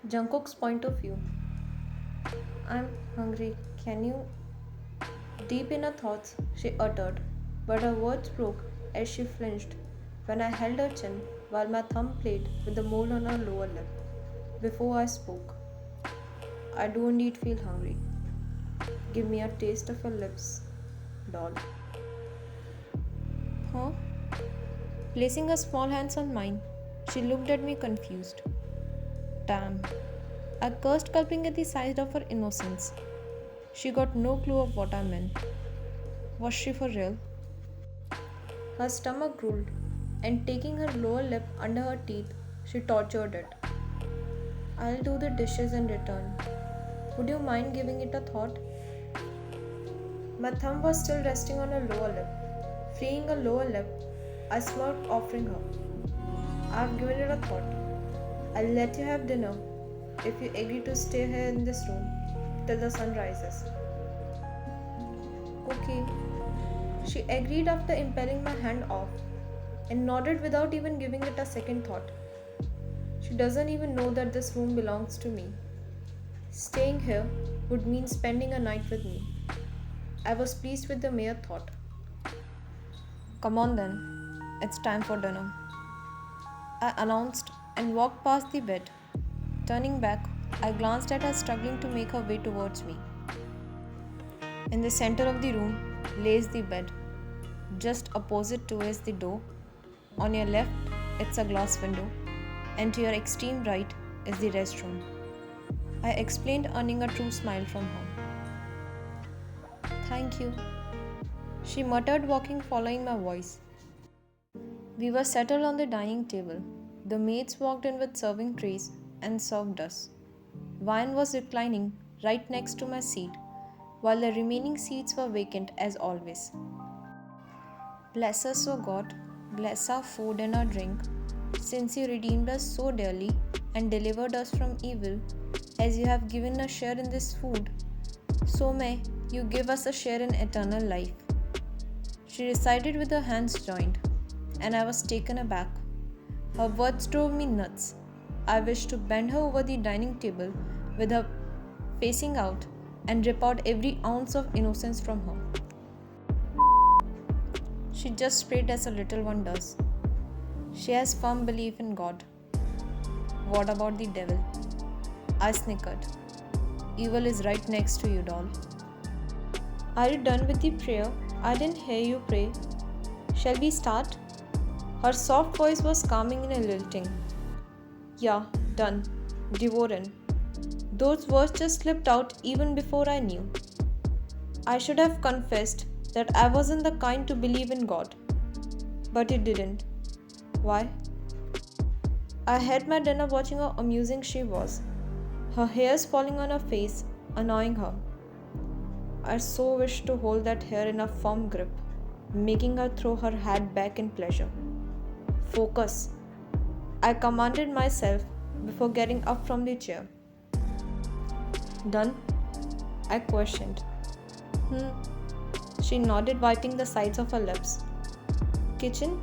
Jungkook's point of view. I'm hungry. Can you? Deep in her thoughts, she uttered, but her words broke as she flinched when I held her chin while my thumb played with the mole on her lower lip. Before I spoke, I don't need feel hungry. Give me a taste of your lips, doll. Huh? Placing her small hands on mine, she looked at me confused. Damn. I cursed, gulping at the sight of her innocence. She got no clue of what I meant. Was she for real? Her stomach growled, and taking her lower lip under her teeth, she tortured it. I'll do the dishes in return. Would you mind giving it a thought? My thumb was still resting on her lower lip. Freeing her lower lip, I smirked, offering her. I've given it a thought. I'll let you have dinner if you agree to stay here in this room till the sun rises. Okay. She agreed after impelling my hand off and nodded without even giving it a second thought. She doesn't even know that this room belongs to me. Staying here would mean spending a night with me. I was pleased with the mere thought. Come on then, it's time for dinner, I announced and walked past the bed. Turning back, I glanced at her struggling to make her way towards me. In the center of the room lays the bed. Just opposite to is the door. On your left, it's a glass window, and to your extreme right is the restroom. I explained, earning a true smile from her. Thank you, she muttered, walking following my voice. We were settled on the dining table. The maids walked in with serving trays and served us. Wine was reclining right next to my seat, while the remaining seats were vacant as always. Bless us, O God, bless our food and our drink, since you redeemed us so dearly and delivered us from evil, as you have given a share in this food, so may you give us a share in eternal life. She recited with her hands joined, and I was taken aback. Her words drove me nuts. I wished to bend her over the dining table with her facing out and rip out every ounce of innocence from her. She just prayed as a little one does. She has firm belief in God. What about the devil? I snickered. Evil is right next to you, doll. Are you done with the prayer? I didn't hear you pray. Shall we start? Her soft voice was calming and lilting. Yeah, done. Devorin. Those words just slipped out even before I knew. I should have confessed that I wasn't the kind to believe in God. But it didn't. Why? I had my dinner watching how amusing she was, her hairs falling on her face, annoying her. I so wished to hold that hair in a firm grip, making her throw her hat back in pleasure. Focus, I commanded myself before getting up from the chair. Done? I questioned. She nodded, wiping the sides of her lips. Kitchen?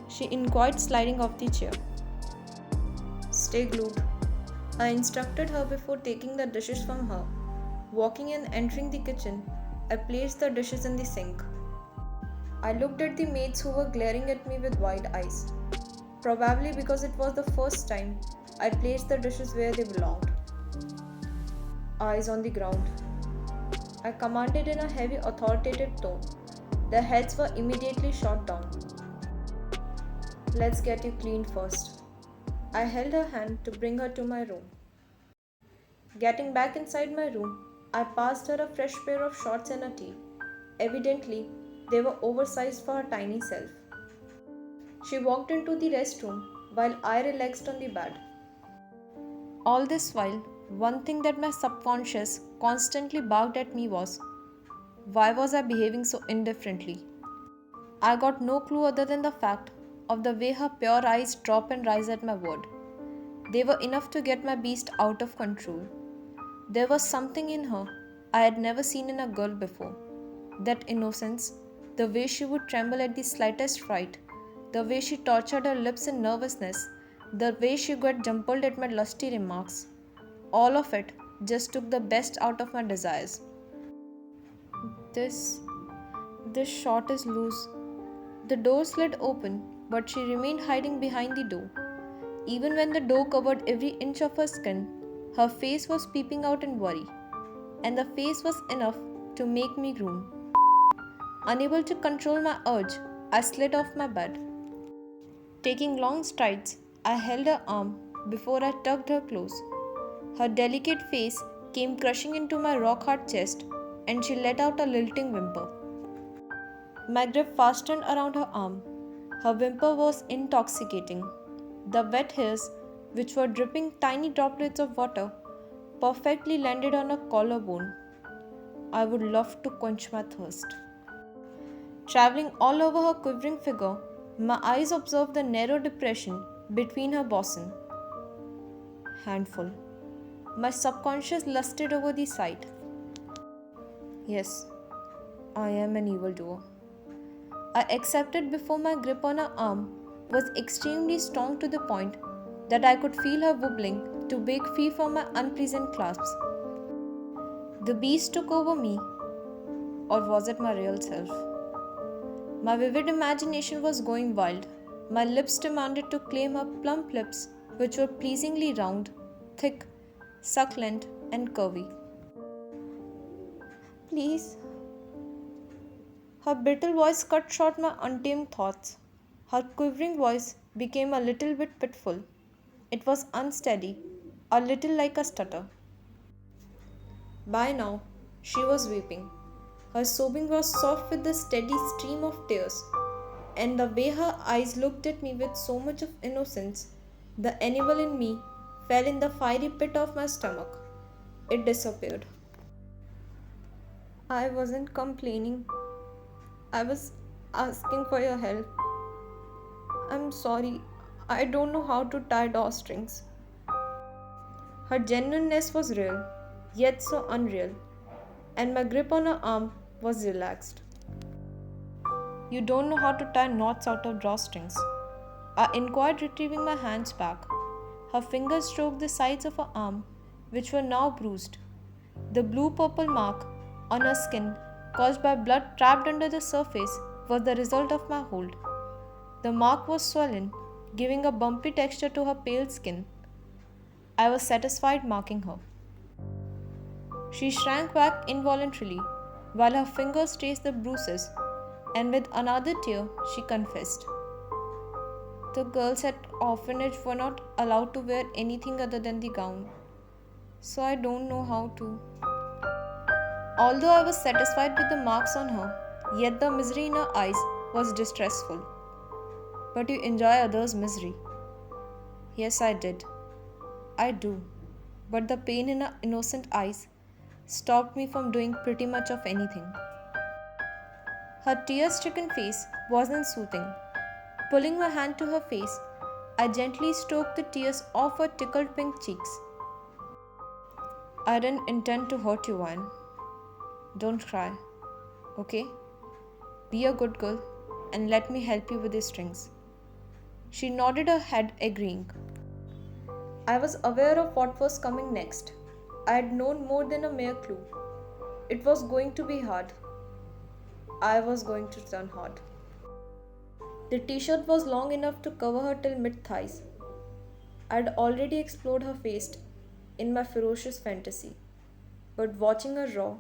She inquired, sliding off the chair. Stay glued, I instructed her before taking the dishes from her. Walking and entering the kitchen, I placed the dishes in the sink. I looked at the maids who were glaring at me with wide eyes, probably because it was the first time I placed the dishes where they belonged. Eyes on the ground, I commanded in a heavy, authoritative tone. Their heads were immediately shot down. Let's get you cleaned first. I held her hand to bring her to my room. Getting back inside my room, I passed her a fresh pair of shorts and a tee. Evidently, they were oversized for her tiny self. She walked into the restroom while I relaxed on the bed. All this while, one thing that my subconscious constantly barked at me was, why was I behaving so indifferently? I got no clue other than the fact of the way her pure eyes drop and rise at my word. They were enough to get my beast out of control. There was something in her I had never seen in a girl before. That innocence, the way she would tremble at the slightest fright, the way she tortured her lips in nervousness, the way she got jumbled at my lusty remarks. all of it just took the best out of my desires. This this shot is loose. The door slid open, but she remained hiding behind the door. Even when the door covered every inch of her skin, her face was peeping out in worry, and the face was enough to make me groan. Unable to control my urge, I slid off my bed. Taking long strides, I held her arm before I tugged her close. Her delicate face came crushing into my rock-hard chest, and she let out a lilting whimper. My grip fastened around her arm. Her whimper was intoxicating. The wet hairs, which were dripping tiny droplets of water, perfectly landed on her collarbone. I would love to quench my thirst. Traveling all over her quivering figure, my eyes observed the narrow depression between her bosom. Handful. My subconscious lusted over the sight. Yes, I am an evildoer. I accepted before my grip on her arm was extremely strong to the point that I could feel her wobbling to break free from my unpleasant clasps. The beast took over me, or was it my real self? My vivid imagination was going wild. My lips demanded to claim her plump lips, which were pleasingly round, thick, succulent, and curvy. Please. Her brittle voice cut short my untamed thoughts. Her quivering voice became a little bit pitiful. It was unsteady, a little like a stutter. By now, she was weeping. Her sobbing was soft with the steady stream of tears, and the way her eyes looked at me with so much of innocence, the animal in me fell in the fiery pit of my stomach. It disappeared. I wasn't complaining. I was asking for your help. I'm sorry. I don't know how to tie drawstrings. Her genuineness was real, yet so unreal, and my grip on her arm was relaxed. You don't know how to tie knots out of drawstrings? I inquired, retrieving my hands back. Her fingers stroked the sides of her arm, which were now bruised. The blue-purple mark on her skin, caused by blood trapped under the surface, was the result of my hold. The mark was swollen, giving a bumpy texture to her pale skin. I was satisfied marking her. She shrank back involuntarily, while her fingers traced the bruises, and with another tear, she confessed. The girls at orphanage were not allowed to wear anything other than the gown, so I don't know how to. Although I was satisfied with the marks on her, yet the misery in her eyes was distressful. But you enjoy others' misery. Yes, I did. I do. But the pain in her innocent eyes stopped me from doing pretty much of anything. Her tear-stricken face wasn't soothing. Pulling my hand to her face, I gently stroked the tears off her tickled pink cheeks. I didn't intend to hurt you, Vine. Don't cry, okay? Be a good girl and let me help you with the strings. She nodded her head, agreeing. I was aware of what was coming next. I had known more than a mere clue. It was going to be hard. I was going to turn hard. The t-shirt was long enough to cover her till mid-thighs. I had already explored her face in my ferocious fantasy, but watching her raw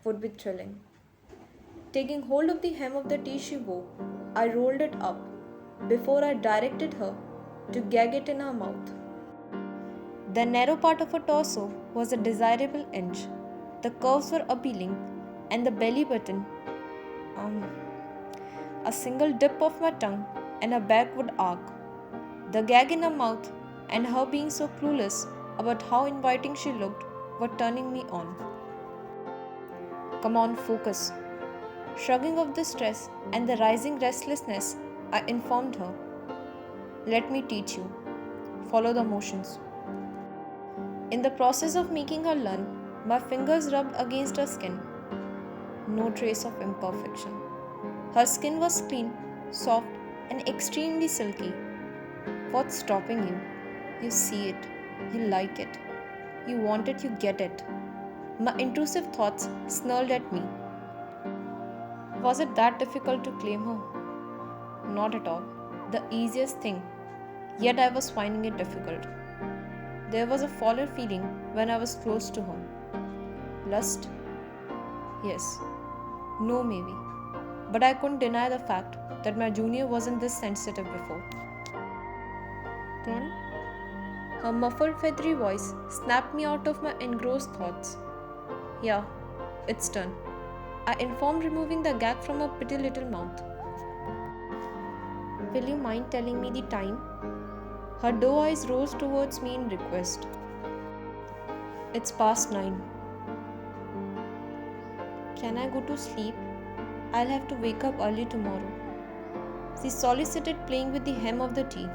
would be thrilling. Taking hold of the hem of the tee she wore, I rolled it up before I directed her to gag it in her mouth. The narrow part of her torso was a desirable inch. The curves were appealing, and the belly button. A single dip of my tongue and her back would arc. The gag in her mouth and her being so clueless about how inviting she looked were turning me on. Come on, focus. Shrugging off the stress and the rising restlessness, I informed her. Let me teach you. Follow the motions. In the process of making her learn, my fingers rubbed against her skin. No trace of imperfection. Her skin was clean, soft, and extremely silky. What's stopping you? You see it. You like it. You want it, you get it. My intrusive thoughts snarled at me. Was it that difficult to claim her? Not at all. The easiest thing, yet I was finding it difficult. There was a fallen feeling when I was close to her. Lust? Yes. No, maybe. But I couldn't deny the fact that my junior wasn't this sensitive before. Then, her muffled, feathery voice snapped me out of my engrossed thoughts. Yeah, it's done, I informed, removing the gag from her pretty little mouth. Will you mind telling me the time? Her doe eyes rose towards me in request. It's past 9. Can I go to sleep? I'll have to wake up early tomorrow. She solicited, playing with the hem of the tea.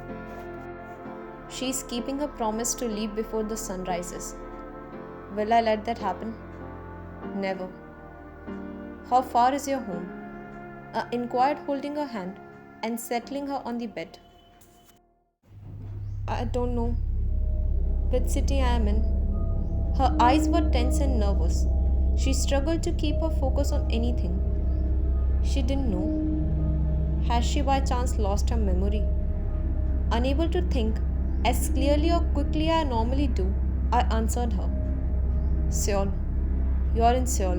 She's keeping her promise to leave before the sun rises. Will I let that happen? Never. How far is your home? I inquired, holding her hand and settling her on the bed. I don't know which city I am in. Her eyes were tense and nervous. She struggled to keep her focus on anything. She didn't know. Had she by chance lost her memory? Unable to think as clearly or quickly as I normally do, I answered her. Seoul. You're in Seoul.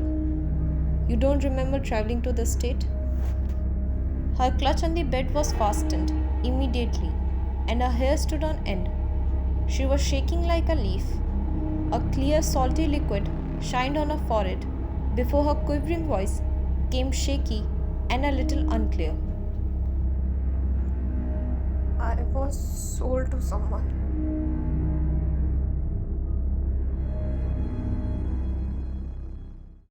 You don't remember traveling to the state? Her clutch on the bed was fastened immediately, and her hair stood on end. She was shaking like a leaf. A clear, salty liquid shined on her forehead before her quivering voice came shaky and a little unclear. I was sold to someone.